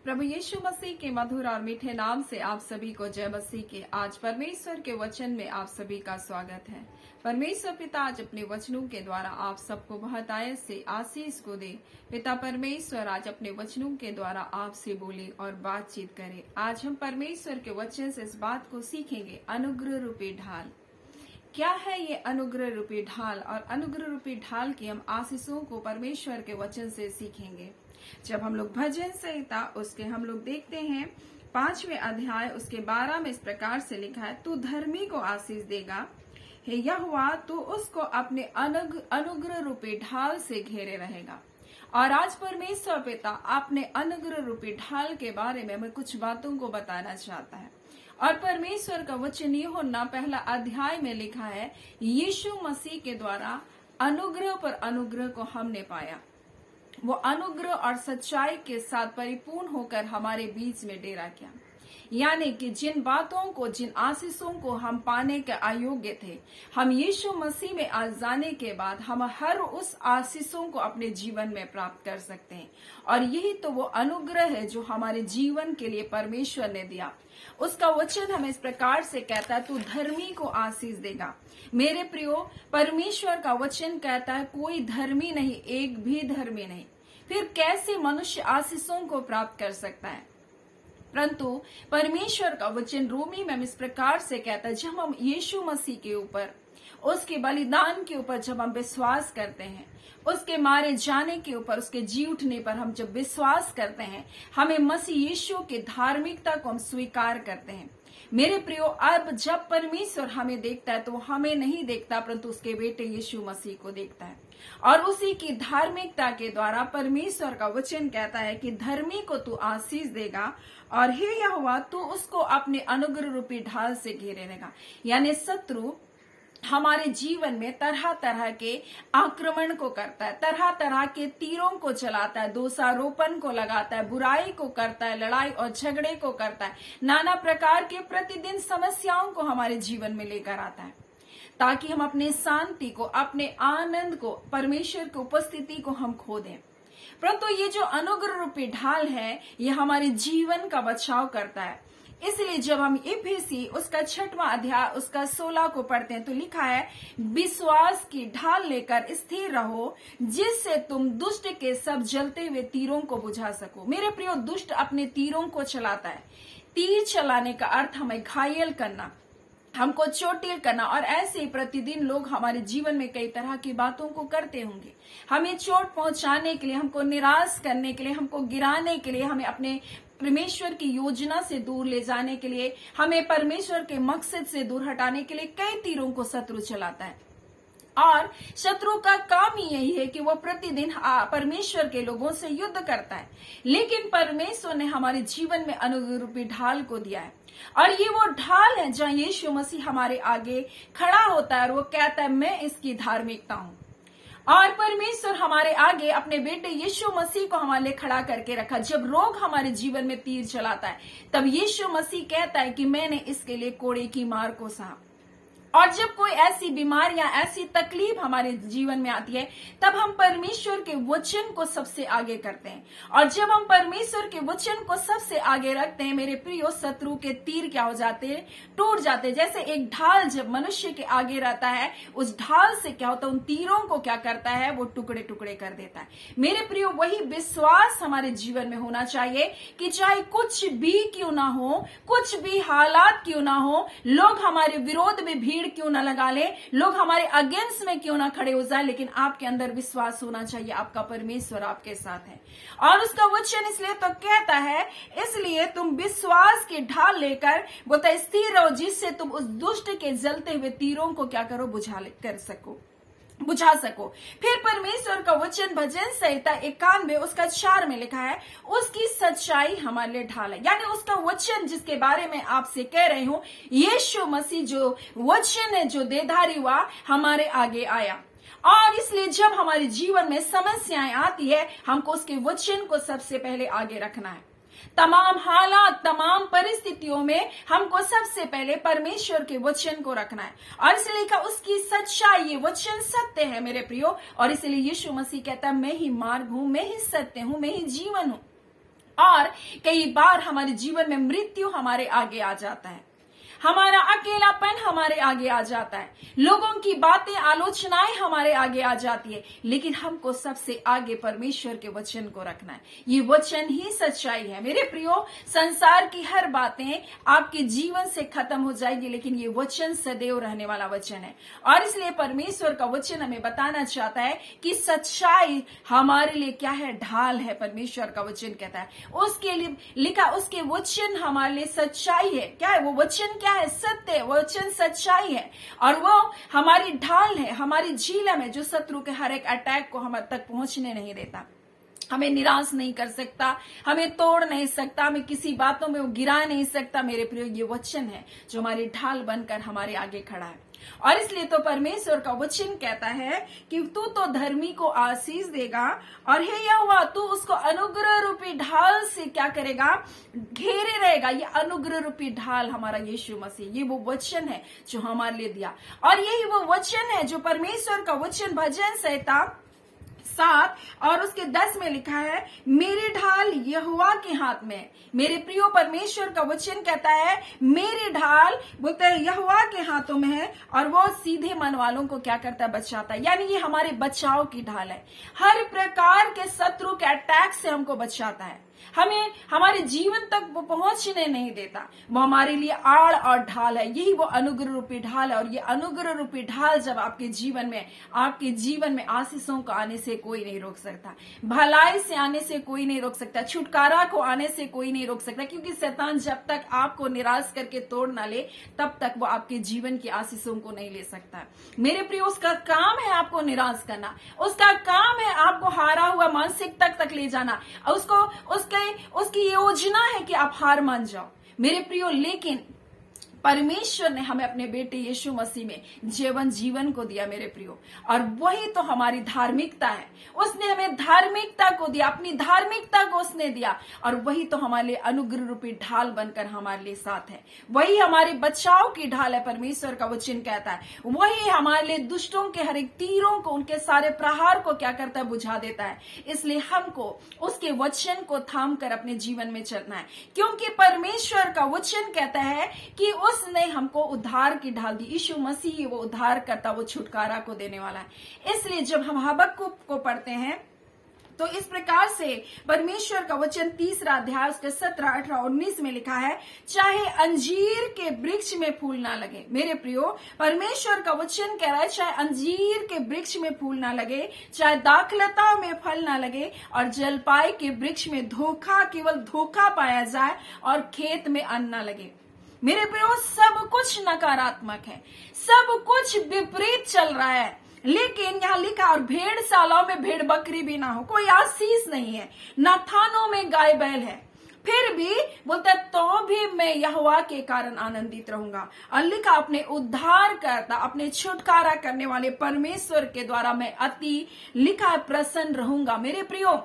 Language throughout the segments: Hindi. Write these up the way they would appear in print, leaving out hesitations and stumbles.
प्रभु यीशु मसीह के मधुर और मीठे नाम से आप सभी को जय मसीह के। आज परमेश्वर के वचन में आप सभी का स्वागत है। परमेश्वर पिता आज अपने वचनों के द्वारा आप सबको बहुत आयत से आशीष को दे। पिता परमेश्वर आज अपने वचनों के द्वारा आपसे बोले और बातचीत करे। आज हम परमेश्वर के वचन से इस बात को सीखेंगे, अनुग्रह रूपी ढाल। क्या है ये अनुग्रह रूपी ढाल? और अनुग्रह रूपी ढाल की हम आशीषों को परमेश्वर के वचन से सीखेंगे। जब हम लोग भजन संहिता उसके हम लोग देखते हैं 5वें अध्याय उसके 12 में इस प्रकार से लिखा है, तू धर्मी को आशीष देगा, हे यहोवा तू उसको अपने अनुग्रह रूपी ढाल से घेरे रहेगा। और आज परमेश्वर पिता अपने अनुग्रह रूपी ढाल के बारे में हमें कुछ बातों को बताना चाहता है। और परमेश्वर का वचन यूहन्ना पहला अध्याय में लिखा है, यीशु मसीह के द्वारा अनुग्रह पर अनुग्रह को हमने पाया। वो अनुग्रह और सच्चाई के साथ परिपूर्ण होकर हमारे बीच में डेरा किया। यानी कि जिन बातों को, जिन आशीषों को हम पाने के अयोग्य थे, हम यीशु मसीह में आ जाने के बाद हम हर उस आशीषों को अपने जीवन में प्राप्त कर सकते हैं। और यही तो वो अनुग्रह है जो हमारे जीवन के लिए परमेश्वर ने दिया। उसका वचन हमें इस प्रकार से कहता है, तू धर्मी को आशीष देगा। मेरे प्रियो, परमेश्वर का वचन कहता है कोई धर्मी नहीं, एक भी धर्मी नहीं। फिर कैसे मनुष्य आशीषों को प्राप्त कर सकता है? परंतु परमेश्वर का वचन रोमी में इस प्रकार से कहता है, जब हम यीशु मसीह के ऊपर, उसके बलिदान के ऊपर जब हम विश्वास करते हैं, उसके मारे जाने के ऊपर, उसके जी उठने पर हम जब विश्वास करते हैं, हमें मसीह यीशु की धार्मिकता को हम स्वीकार करते हैं। मेरे प्रियो, अब जब परमेश्वर हमें देखता है तो हमें नहीं देखता, परंतु उसके बेटे यीशु मसीह को देखता है। और उसी की धार्मिकता के द्वारा परमेश्वर का वचन कहता है कि धर्मी को तू आशीष देगा और हे यहोवा तू उसको अपने अनुग्रह रूपी ढाल से घेरे रहेगा। यानी शत्रु हमारे जीवन में तरह तरह के आक्रमण को करता है, तरह तरह के तीरों को चलाता है, दोषारोपण को लगाता है, बुराई को करता है, लड़ाई और झगड़े को करता है, नाना प्रकार के प्रतिदिन समस्याओं को हमारे जीवन में लेकर आता है, ताकि हम अपने शांति को, अपने आनंद को, परमेश्वर की उपस्थिति को हम खो दें। परंतु ये जो अनुग्रह रूपी ढाल है, ये हमारे जीवन का बचाव करता है। इसलिए जब हम इफिसी उसका 6वां अध्याय उसका 16 को पढ़ते हैं तो लिखा है, विश्वास की ढाल लेकर स्थिर रहो, जिससे तुम दुष्ट के सब जलते हुए तीरों को बुझा सको। मेरे प्रियो, दुष्ट अपने तीरों को चलाता है। तीर चलाने का अर्थ हमें घायल करना, हमको चोटिल करना। और ऐसे ही प्रतिदिन लोग हमारे जीवन में कई तरह की बातों को करते होंगे, हमें चोट पहुंचाने के लिए, हमको निराश करने के लिए, हमको गिराने के लिए, हमें अपने परमेश्वर की योजना से दूर ले जाने के लिए, हमें परमेश्वर के मकसद से दूर हटाने के लिए कई तीरों को शत्रु चलाता है। और शत्रु का काम ही यही है कि वो प्रतिदिन परमेश्वर के लोगों से युद्ध करता है। लेकिन परमेश्वर ने हमारे जीवन में अनुग्रह रूपी ढाल को दिया है, और ये वो ढाल है जहाँ यीशु मसीह हमारे आगे खड़ा होता है और वो कहता है, मैं इसकी धार्मिकता हूँ। और परमेश्वर हमारे आगे अपने बेटे यीशु मसीह को हमारे लिए खड़ा करके रखा। जब रोग हमारे जीवन में तीर चलाता है, तब यीशु मसीह कहता है कि मैंने इसके लिए कोड़े की मार को सहा। और जब कोई ऐसी बीमारी या ऐसी तकलीफ हमारे जीवन में आती है, तब हम परमेश्वर के वचन को सबसे आगे करते हैं। और जब हम परमेश्वर के वचन को सबसे आगे रखते हैं, मेरे प्रियो, शत्रु के तीर क्या हो जाते हैं? टूट जाते हैं। जैसे एक ढाल जब मनुष्य के आगे रहता है, उस ढाल से क्या होता है? उन तीरों को क्या करता है? वो टुकड़े टुकड़े कर देता है। मेरे प्रियो, वही विश्वास हमारे जीवन में होना चाहिए कि चाहे कुछ भी क्यों ना हो, कुछ भी हालात क्यों ना हो, लोग हमारे विरोध में भीड़ क्यों ना लगा ले, लोग हमारे अगेंस्ट में क्यों ना खड़े हो जाए, लेकिन आपके अंदर विश्वास होना चाहिए आपका परमेश्वर आपके साथ है। और उसका वचन इसलिए तो कहता है, इसलिए तुम विश्वास की ढाल लेकर बोलता स्थिर रहो, जिससे तुम उस दुष्ट के जलते हुए तीरों को क्या करो? बुझा सको। फिर परमेश्वर का वचन भजन संहिता 91 उसका 4 में लिखा है, उसकी सच्चाई हमारे लिए ढाल है। यानी उसका वचन जिसके बारे में आपसे कह रही हूं, यीशु मसीह जो वचन है, जो देहधारी हुआ, हमारे आगे आया। और इसलिए जब हमारे जीवन में समस्याएं आती है, हमको उसके वचन को सबसे पहले आगे रखना है। तमाम हालात, तमाम परिस्थितियों में हमको सबसे पहले परमेश्वर के वचन को रखना है। और इसलिए का उसकी सच्चाई, ये वचन सत्य है मेरे प्रियो। और इसलिए यीशु मसीह कहता है, मैं ही मार्ग हूं, मैं ही सत्य हूं, मैं ही जीवन हूं। और कई बार हमारे जीवन में मृत्यु हमारे आगे आ जाता है, हमारा अकेलापन हमारे आगे आ जाता है, लोगों की बातें आलोचनाएं हमारे आगे आ जाती है, लेकिन हमको सबसे आगे परमेश्वर के वचन को रखना है। ये वचन ही सच्चाई है। मेरे प्रियो, संसार की हर बातें आपके जीवन से खत्म हो जाएगी, लेकिन ये वचन सदैव रहने वाला वचन है। और इसलिए परमेश्वर का वचन हमें बताना चाहता है कि सच्चाई हमारे लिए क्या है, ढाल है। परमेश्वर का वचन कहता है, उसके लिए लिखा, उसके वचन हमारे लिए सच्चाई है। क्या है वो वचन? क्या है? सत्य। वचन सच्चाई है और वो हमारी ढाल है, हमारी झीलम है, जो शत्रु के हर एक अटैक को हम तक पहुंचने नहीं देता, हमें निराश नहीं कर सकता, हमें तोड़ नहीं सकता, हमें किसी बातों में वो गिरा नहीं सकता। मेरे प्रिय, ये वचन है जो हमारी ढाल बनकर हमारे आगे खड़ा है। और इसलिए तो परमेश्वर का वचन कहता है कि तू तो धर्मी को आशीष देगा और हे यहोवा, तू उसको अनुग्रह रूपी ढाल से क्या करेगा, घेरे रहेगा। ये अनुग्रह रूपी ढाल हमारा यीशु मसीह, ये वो वचन है जो हमारे लिए दिया। और यही वो वचन है जो परमेश्वर का वचन भजन संहिता 7 और उसके 10 में लिखा है, मेरी ढाल यहोवा के हाथ में। मेरे प्रियो, परमेश्वर का वचन कहता है मेरी ढाल बोलते हैं यहोवा के हाथों में है और वो सीधे मन वालों को क्या करता है, बचाता है। यानी ये हमारे बचाव की ढाल है, हर प्रकार के शत्रु के अटैक से हमको बचाता है, हमें हमारे जीवन तक वो पहुंचने नहीं देता। वो हमारे लिए आड़ और ढाल है। यही वो अनुग्रह रूपी ढाल है। और ये अनुग्रह रूपी ढाल जब आपके जीवन में आशीषों को आने से कोई नहीं रोक सकता, भलाई से आने से कोई नहीं रोक सकता, छुटकारा को आने से कोई नहीं रोक सकता, क्योंकि शैतान जब तक आपको निराश करके तोड़ ना ले तब तक वो आपके जीवन की आशीषों को नहीं ले सकता। मेरे प्रिय, उसका काम है आपको निराश करना, उसका काम है आपको हारा हुआ मानसिकता तक ले जाना, उसकी योजना है कि आप हार मान जाओ। मेरे प्रियो, लेकिन परमेश्वर ने हमें अपने बेटे यीशु मसीह में जीवन को दिया मेरे प्रियो, और वही तो हमारी धार्मिकता है। उसने हमें धार्मिकता को दिया, अपनी धार्मिकता को उसने दिया, और वही तो हमारे लिए अनुग्रह रूपी ढाल बनकर हमारे लिए साथ है। वही हमारे बचाव की ढाल है। परमेश्वर का वचन कहता है वही हमारे लिए दुष्टों के हर एक तीरों को, उनके सारे प्रहार को क्या करता है, बुझा देता है। इसलिए हमको उसके वचन को थाम कर अपने जीवन में चलना है, क्योंकि परमेश्वर का वचन कहता है कि उसने हमको उद्धार की ढाल दी। यीशु मसीह वो उद्धार करता, वो छुटकारा को देने वाला है। इसलिए जब हम हबक्कुक को पढ़ते हैं तो इस प्रकार से परमेश्वर का वचन 3 अध्याय उसके 17, 18, 19 में लिखा है, चाहे अंजीर के वृक्ष में फूल ना लगे। मेरे प्रियो, परमेश्वर का वचन कह रहा है चाहे अंजीर के वृक्ष में फूल ना लगे, चाहे दाखलता में फल ना लगे, और जलपाई के वृक्ष में केवल धोखा पाया जाए, और खेत में अन्न ना लगे। मेरे प्रियो, सब कुछ नकारात्मक है, सब कुछ विपरीत चल रहा है। लेकिन यहाँ लिखा, और भेड़शालाओं में भेड़ बकरी भी ना हो, कोई आशीष नहीं है, न थानों में गाय बैल है, फिर भी बोलता तो भी मैं यहोवा के कारण आनंदित रहूंगा। और लिखा, अपने उद्धार करता, अपने छुटकारा करने वाले परमेश्वर के द्वारा मैं अति लिखा प्रसन्न रहूंगा। मेरे प्रियो,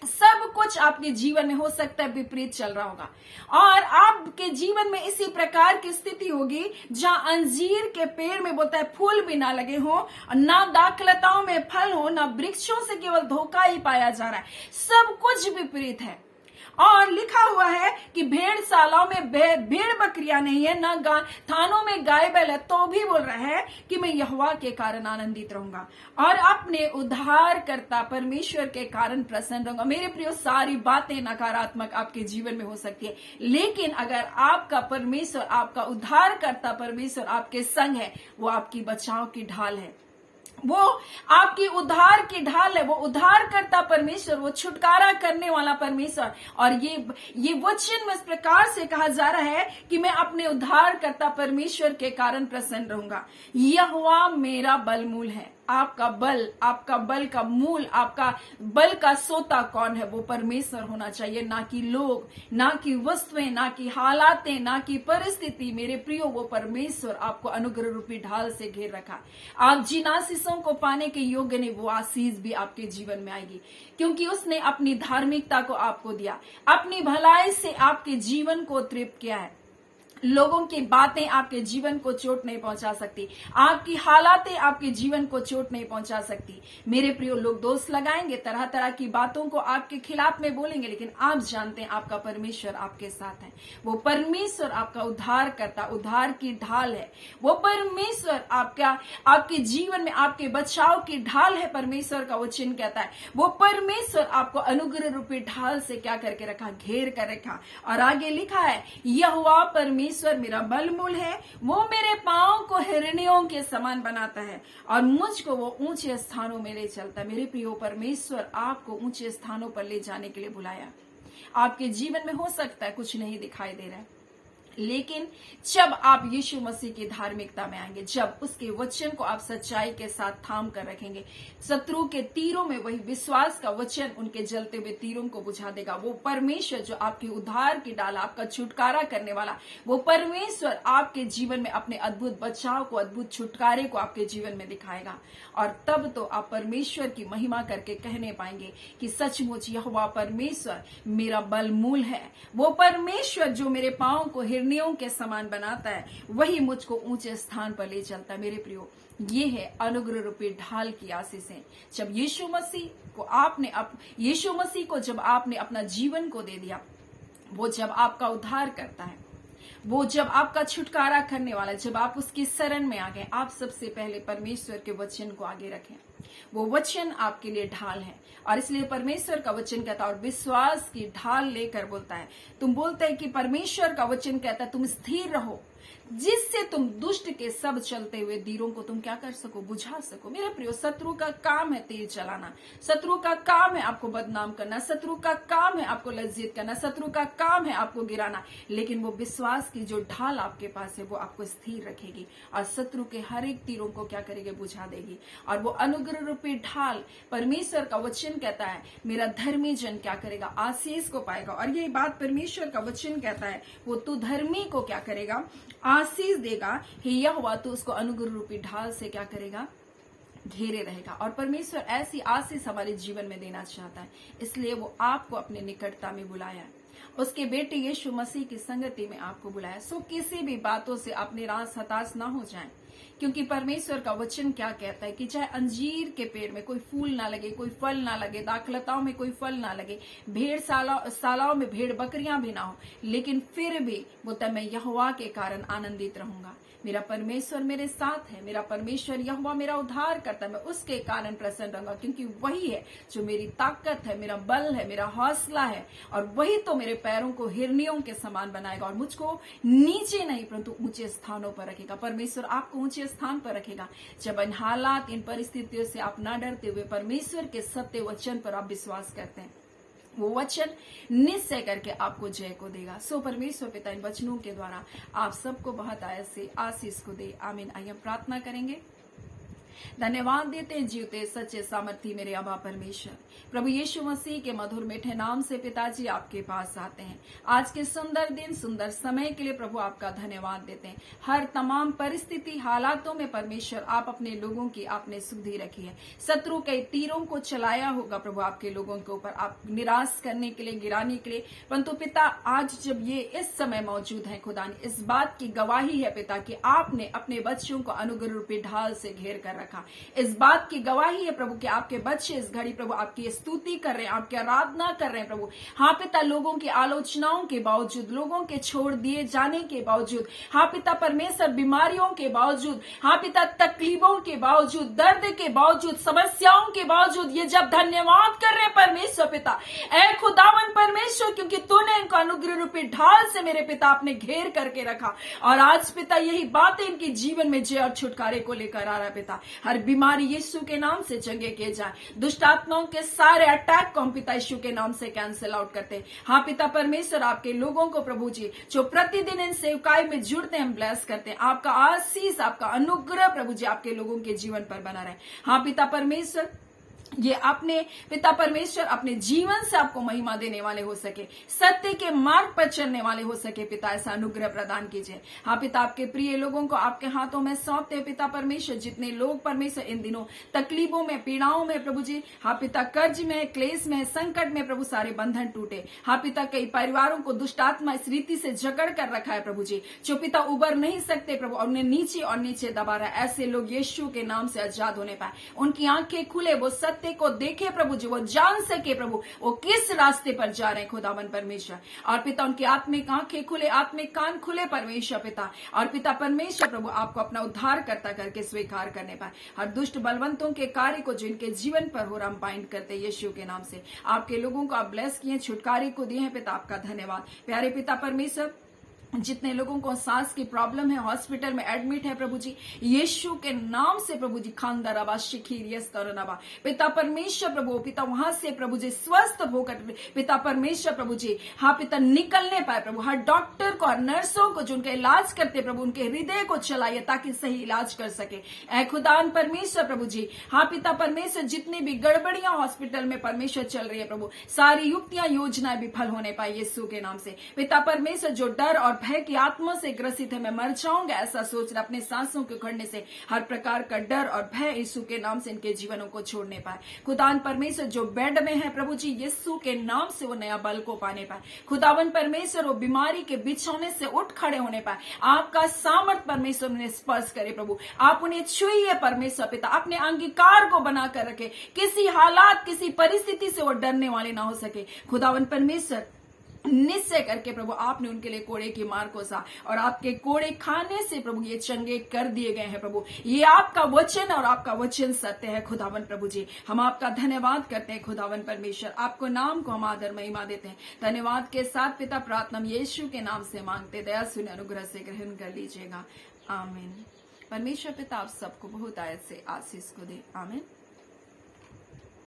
सब कुछ आपके जीवन में हो सकता है विपरीत चल रहा होगा, और आपके जीवन में इसी प्रकार की स्थिति होगी जहां अंजीर के पेड़ में बोलता है फूल भी ना लगे हो, ना दाखलताओं में फल हो, ना वृक्षों से केवल धोखा ही पाया जा रहा है। सब कुछ विपरीत है। और लिखा हुआ है कि भेड़शालाओं में भेड़ बकरियां नहीं है, न थानों में गाय बैल है, तो भी बोल रहा है कि मैं यहोवा के कारण आनंदित रहूंगा और अपने उद्धारकर्ता परमेश्वर के कारण प्रसन्न रहूंगा। मेरे प्रियो, सारी बातें नकारात्मक आपके जीवन में हो सकती है, लेकिन अगर आपका परमेश्वर, आपका उद्धारकर्ता परमेश्वर आपके संग है, वो आपकी बचाव की ढाल है, वो आपकी उद्धार की ढाल है, वो उद्धार करता परमेश्वर, वो छुटकारा करने वाला परमेश्वर। और ये वचन में इस प्रकार से कहा जा रहा है कि मैं अपने उद्धार करता परमेश्वर के कारण प्रसन्न रहूंगा। यहोवा मेरा बलमूल है। आपका बल का मूल, आपका बल का सोता कौन है? वो परमेश्वर होना चाहिए, ना कि लोग, ना कि वस्तुएं, ना कि हालातें, ना कि परिस्थिति। मेरे प्रियो, वो परमेश्वर आपको अनुग्रह रूपी ढाल से घेर रखा। आप जिन आशीषों को पाने के योग्य नहीं, वो आशीष भी आपके जीवन में आएगी, क्योंकि उसने अपनी धार्मिकता को आपको दिया, अपनी भलाई से आपके जीवन को तृप्त किया है। लोगों की बातें आपके जीवन को चोट नहीं पहुंचा सकती, आपकी हालातें आपके जीवन को चोट नहीं पहुंचा सकती। मेरे प्रियो, लोग दोष लगाएंगे, तरह तरह की बातों को आपके खिलाफ में बोलेंगे, लेकिन आप जानते हैं आपका परमेश्वर आपके साथ है। वो परमेश्वर आपका उद्धार करता, उद्धार की ढाल है। वो परमेश्वर आपके जीवन में आपके बचाव की ढाल है। परमेश्वर का वचन कहता है वो परमेश्वर आपको अनुग्रह रूपी ढाल से क्या करके रखा, घेर कर रखा। और आगे लिखा है, यहोवा परमेश्वर मेरा बलमूल है, वो मेरे पांव को हिरनियों के समान बनाता है और मुझको वो ऊंचे स्थानों में ले चलता है। मेरे प्रियो, परमेश्वर आपको ऊंचे स्थानों पर ले जाने के लिए बुलाया। आपके जीवन में हो सकता है कुछ नहीं दिखाई दे रहा है, लेकिन जब आप यीशु मसीह की धार्मिकता में आएंगे, जब उसके वचन को आप सच्चाई के साथ थाम कर रखेंगे, शत्रु के तीरों में वही विश्वास का वचन उनके जलते हुए तीरों को बुझा देगा। वो परमेश्वर जो आपकी उद्धार की डाल, आपका छुटकारा करने वाला, वो परमेश्वर आपके जीवन में अपने अद्भुत बचाव को, अद्भुत छुटकारे को आपके जीवन में दिखाएगा। और तब तो आप परमेश्वर की महिमा करके कहने पाएंगे कि सचमुच यहोवा परमेश्वर मेरा बलमूल है। वो परमेश्वर जो मेरे पांव को हिरनियों के समान बनाता है, वही मुझको ऊंचे स्थान पर ले चलता है। मेरे प्रियो, ये है अनुग्रह रूपी ढाल की आशीषें। जब यीशु मसीह को जब आपने अपना जीवन को दे दिया, वो जब आपका उद्धार करता है, वो जब आपका छुटकारा करने वाला, जब आप उसकी शरण में आ गए, आप सबसे पहले परमेश्वर के वचन को आगे रखें। वो वचन आपके लिए ढाल है। और इसलिए परमेश्वर का वचन कहता है, और विश्वास की ढाल लेकर बोलता है, तुम बोलते हैं कि परमेश्वर का वचन कहता है तुम स्थिर रहो, जिससे तुम दुष्ट के सब चलते हुए तीरों को तुम क्या कर सको, बुझा सको। मेरे प्रियो, शत्रु का काम है तीर चलाना, शत्रु का काम है आपको बदनाम करना, शत्रु का काम है आपको लज्जित करना, शत्रु का काम है आपको गिराना, लेकिन वो विश्वास की जो ढाल आपके पास है वो आपको स्थिर रखेगी और शत्रु के हर एक तीरों को क्या करेगी, बुझा देगी। और वो अनुग्रह रूपी ढाल, परमेश्वर का वचन कहता है मेरा धर्मी जन क्या करेगा, आशीष को पाएगा। और यही बात परमेश्वर का वचन कहता है, वो तू धर्मी को क्या करेगा, आशीष देगा। हे यहोवा, तू उसको अनुग्रह रूपी ढाल से क्या करेगा, घेरे रहेगा। और परमेश्वर ऐसी आशीष हमारे जीवन में देना चाहता है, इसलिए वो आपको अपने निकटता में बुलाया है, उसके बेटे यीशु मसीह की संगति में आपको बुलाया। सो किसी भी बातों से आप निराश हताश ना हो जाएं, क्योंकि परमेश्वर का वचन क्या कहता है कि चाहे अंजीर के पेड़ में कोई फूल ना लगे, कोई फल ना लगे, दाखलताओं में कोई फल ना लगे, भेड़ सालाओं में भेड़ बकरियां भी ना हो, लेकिन फिर भी बोलता है मैं यहोवा के कारण आनंदित रहूंगा। मेरा परमेश्वर मेरे साथ है, मेरा परमेश्वर यहोवा मेरा उद्धार करता है, मैं उसके कारण प्रसन्न रहूंगा, क्योंकि वही है जो मेरी ताकत है, मेरा बल है, मेरा हौसला है। और वही तो मेरे पैरों को हिरनियों के समान बनाएगा और मुझको नीचे नहीं परंतु ऊंचे स्थानों पर रखेगा। परमेश्वर आपको ऊंचे स्थान पर रखेगा जब इन हालात, इन परिस्थितियों से आप ना डरते हुए परमेश्वर के सत्य वचन पर आप विश्वास करते हैं, वो वचन निश्चय करके आपको जय को देगा। सो परमेश्वर पिता इन वचनों के द्वारा आप सबको बहुत आयत से आशीष को दे। आमीन। आइए प्रार्थना करेंगे। धन्यवाद देते हैं जीवते सच्चे सामर्थी मेरे अबा परमेश्वर, प्रभु यीशु मसीह के मधुर मीठे नाम से पिताजी आपके पास आते हैं। आज के सुंदर दिन, सुंदर समय के लिए प्रभु आपका धन्यवाद देते हैं। हर तमाम परिस्थिति, हालातों में परमेश्वर आप अपने लोगों की आपने सुधि रखी है। शत्रु के तीरों को चलाया होगा प्रभु आपके लोगों के ऊपर, आप निराश करने के लिए, गिराने के लिए, परंतु पिता आज जब ये इस समय मौजूद है, खुदा ने इस बात की गवाही है पिता कि आपने अपने बच्चों को अनुग्रह रूपी ढाल से घेर कर रखा। इस बात की गवाही है प्रभु कि आपके बच्चे इस घड़ी प्रभु आपकी स्तुति कर रहे हैं, आपकी आराधना कर रहे हैं प्रभु। हाँ पिता, लोगों की आलोचनाओं के बावजूद, लोगों के छोड़ दिए जाने के बावजूद, हाँ पिता परमेश्वर, बीमारियों के बावजूद, हाँ पिता तकलीफों के बावजूद, दर्द के बावजूद, समस्याओं के बावजूद, ये जब धन्यवाद कर रहे हैं परमेश्वर पिता, ऐ खुदावन परमेश्वर, क्योंकि तूने इनको अनुग्रह रूपी ढाल से मेरे पिता आपने घेर करके रखा। और आज पिता यही बातें इनके जीवन में जय और छुटकारे को लेकर आ रहा है पिता। हर बीमारी यीशु के नाम से चंगे किए जाए, दुष्ट आत्माओं के सारे अटैक को हम पिता यीशु के नाम से कैंसिल आउट करते हैं। हाँ पिता परमेश्वर, आपके लोगों को प्रभु जी जो प्रतिदिन इन सेवकाई में जुड़ते हैं, हम ब्लेस करते हैं। आपका आशीष, आपका अनुग्रह प्रभु जी आपके लोगों के जीवन पर बना रहे। हाँ पिता परमेश्वर, ये अपने पिता परमेश्वर अपने जीवन से आपको महिमा देने वाले हो सके, सत्य के मार्ग पर चलने वाले हो सके। पिता ऐसा अनुग्रह प्रदान कीजिए। हाँ पिता, आपके प्रिय लोगों को आपके हाथों में सौंपते हैं पिता परमेश्वर। जितने लोग परमेश्वर इन दिनों तकलीफों में, पीड़ाओं में प्रभु जी, हाँ पिता, कर्ज में, क्लेश में, संकट में प्रभु, सारे बंधन टूटे। हाँ पिता, कई परिवारों को दुष्ट आत्मा इस रीति से जकड़ कर रखा है प्रभु जी, जो पिता उबर नहीं सकते प्रभु, और उन्हें नीचे और नीचे दबा रहा है। ऐसे लोग यीशु के नाम से आजाद होने पाए, उनकी आंखें खुले, वो सत्य को देखे प्रभु जी, वो जान सके प्रभु वो किस रास्ते पर जा रहे हैं खुदावन परमेश्वर। और पिता, उनकी आत्मिक आंखें खुले, आत्मिक कान खुले परमेश्वर पिता। और पिता परमेश्वर प्रभु, आपको अपना उद्धार करता करके स्वीकार करने पाए। हर दुष्ट बलवंतों के कार्य को जिनके जीवन पर हो रहा, हम बाइंड करते यीशु के नाम से। आपके लोगों को आप ब्लेस किए, छुटकारे को दिए हैं पिता, आपका धन्यवाद। प्यारे पिता परमेश्वर, जितने लोगों को सांस की प्रॉब्लम है, हॉस्पिटल में एडमिट है प्रभु जी, यीशु के नाम से प्रभु जी, खानदाराबा शिखीरियस्तरनबा पिता परमेश्वर प्रभु, पिता वहां से प्रभु जी स्वस्थ होकर पिता परमेश्वर प्रभु जी, हाँ पिता, निकलने पाए प्रभु। हर डॉक्टर को, हर नर्सों को जो उनका इलाज करते प्रभु, उनके हृदय को चलाइए ताकि सही इलाज कर सके। ऐ खुदान परमेश्वर प्रभु जी, हाँ पिता परमेश्वर, जितनी भी गड़बड़ियां हॉस्पिटल में परमेश्वर चल रही है प्रभु, सारी युक्तियां, योजनाएं विफल होने पाए यीशु के नाम से। पिता परमेश्वर, जो डर और भय की आत्मा से ग्रसित है, मैं मर जाऊंगा ऐसा सोच रहे, अपने सांसों के उखड़ने से हर प्रकार का डर और भय यीशु के नाम से इनके जीवनों को छोड़ने पाए। खुदावन परमेश्वर, जो बेड में है प्रभु जी, यीशु के नाम से वो नया बल को पाने पाए। खुदावन परमेश्वर, वो बीमारी के बिछौने से उठ खड़े होने पाए। आपका सामर्थ परमेश्वर उन्हें स्पर्श करे प्रभु, आप उन्हें छुइए परमेश्वर पिता, अपने अंगीकार को बनाकर रखे, किसी हालात, किसी परिस्थिति से वो डरने वाले ना हो सके। खुदावन परमेश्वर, निश्चय करके प्रभु, आपने उनके लिए कोड़े की मार को सा, और आपके कोड़े खाने से प्रभु ये चंगे कर दिए गए हैं प्रभु। ये आपका वचन और आपका वचन सत्य है खुदावन प्रभु जी। हम आपका धन्यवाद करते हैं खुदावन परमेश्वर, आपको नाम को हम आदर महिमा देते हैं। धन्यवाद के साथ पिता, प्रार्थना यीशु के नाम से मांगते, दया सुन अनुग्रह से ग्रहण कर लीजिएगा। आमीन। परमेश्वर पिता आप सबको बहुत आयत से आशीष को दे। आमीन।